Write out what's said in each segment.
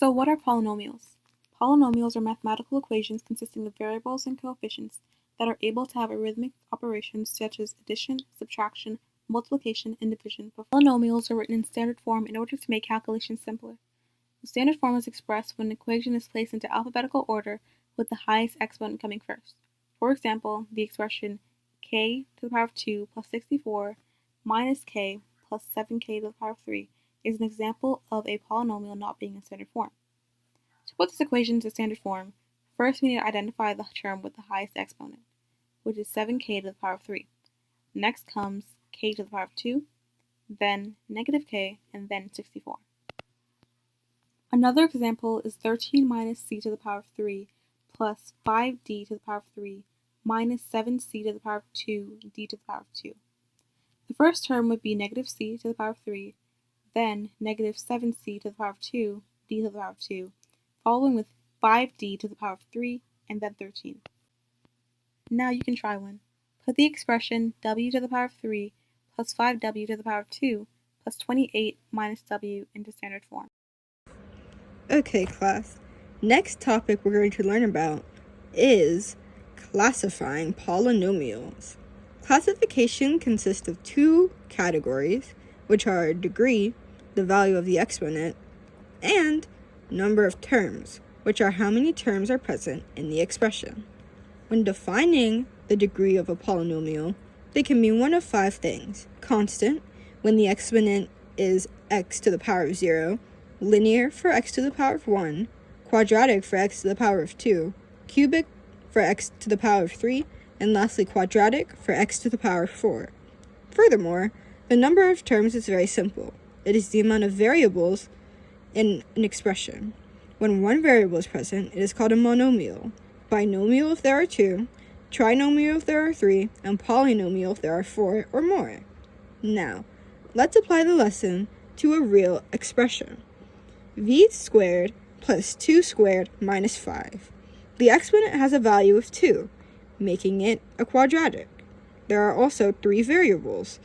So what are polynomials? Polynomials are mathematical equations consisting of variables and coefficients that are able to have arithmetic operations such as addition, subtraction, multiplication, and division. But polynomials are written in standard form in order to make calculations simpler. The standard form is expressed when an equation is placed into alphabetical order with the highest exponent coming first. For example, the expression k to the power of 2 plus 64 minus k plus 7k to the power of 3 is an example of a polynomial not being in standard form. To put this equation into standard form, first we need to identify the term with the highest exponent, which is 7k to the power of 3. Next comes k to the power of 2, then negative k, and then 64. Another example is 13 minus c to the power of 3 plus 5d to the power of 3 minus 7c to the power of 2 d to the power of 2. The first term would be negative c to the power of 3, then negative 7c to the power of 2 d to the power of 2, following with 5d to the power of 3, and then 13. Now you can try one. Put the expression w to the power of 3 plus 5w to the power of 2 plus 28 minus w into standard form. Okay, class. Next topic we're going to learn about is classifying polynomials. Classification consists of two categories, which are degree, the value of the exponent, and number of terms, which are how many terms are present in the expression. When defining the degree of a polynomial, they can mean one of five things: constant, when the exponent is x to the power of 0, linear for x to the power of 1, quadratic for x to the power of 2, cubic for x to the power of 3, and lastly quadratic for x to the power of 4. Furthermore, the number of terms is very simple. It is the amount of variables in an expression. When one variable is present, it is called a monomial, binomial if there are 2, trinomial if there are 3, and polynomial if there are 4 or more. Now, let's apply the lesson to a real expression. V squared plus 2 squared minus 5. The exponent has a value of 2, making it a quadratic. There are also 3 variables,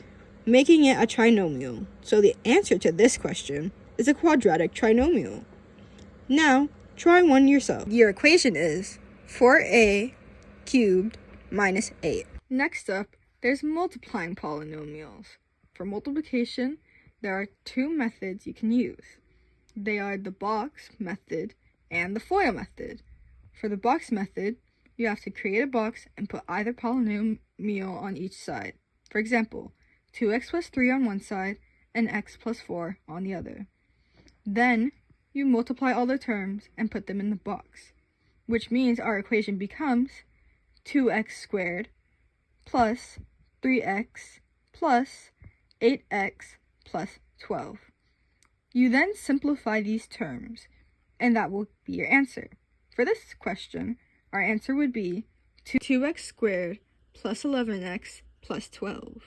making it a trinomial. So the answer to this question is a quadratic trinomial. Now, try one yourself. Your equation is 4a cubed minus 8. Next up, there's multiplying polynomials. For multiplication, there are 2 methods you can use. They are the box method and the FOIL method. For the box method, you have to create a box and put either polynomial on each side. For example, 2x plus 3 on one side and x plus 4 on the other. Then, you multiply all the terms and put them in the box, which means our equation becomes 2x squared plus 3x plus 8x plus 12. You then simplify these terms, and that will be your answer. For this question, our answer would be 2x squared plus 11x plus 12.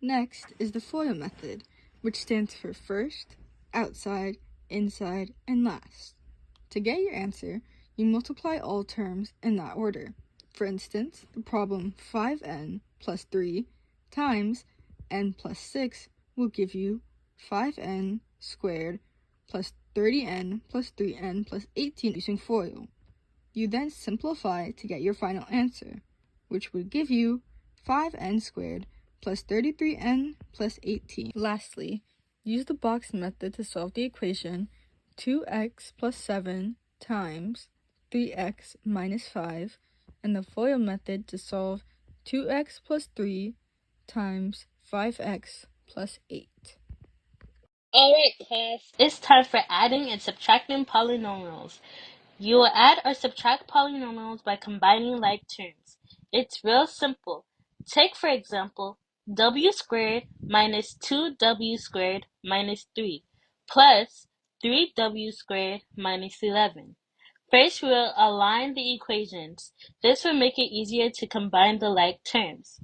Next is the FOIL method, which stands for first, outside, inside, and last. To get your answer, you multiply all terms in that order. For instance, the problem 5n plus 3 times n plus 6 will give you 5n squared plus 30n plus 3n plus 18 using FOIL. You then simplify to get your final answer, which would give you 5n squared plus 33n plus 18. Lastly, use the box method to solve the equation 2x plus 7 times 3x minus 5, and the FOIL method to solve 2x plus 3 times 5x plus 8. Alright class, it's time for adding and subtracting polynomials. You will add or subtract polynomials by combining like terms. It's real simple. Take for example, w squared minus 2w squared minus 3 plus 3w squared minus 11. First, we'll align the equations. This will make it easier to combine the like terms.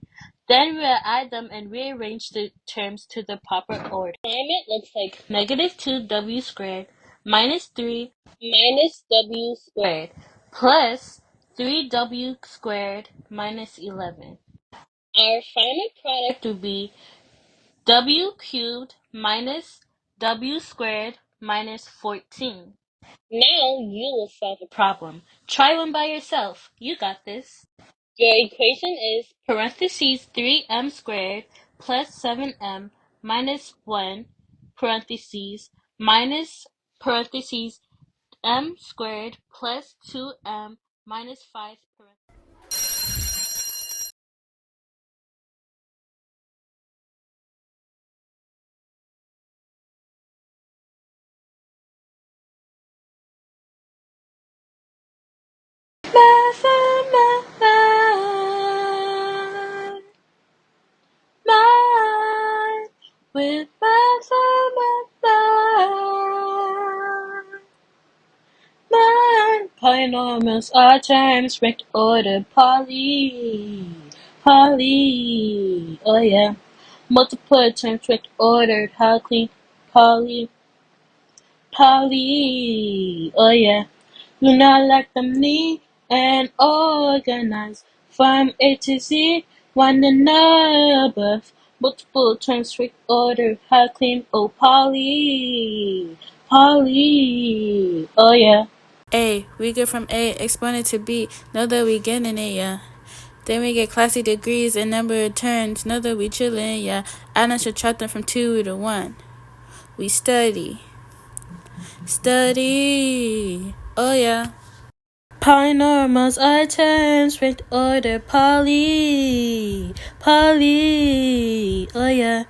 Then we'll add them and rearrange the terms to the proper order. Alignment looks like negative 2w squared minus 3 minus w squared plus 3w squared minus 11. Our final product will be w cubed minus w squared minus 14. Now you will solve a problem. Try one by yourself. You got this. Your equation is parentheses 3m squared plus 7m minus 1 parentheses minus parentheses m squared plus 2m minus 5 with polynomials are terms ranked order oh yeah. Multiple terms ranked ordered oh yeah. Do not let them neat and organized from A to Z, one and above. Multiple terms ranked order oh oh yeah. A, we get from A exponent to B, know that we get an A, yeah. Then we get classy degrees and number of turns, know that we chillin', yeah. Add and subtract them from 2 to 1. We study, oh yeah. Polynomials are terms ranked order oh yeah.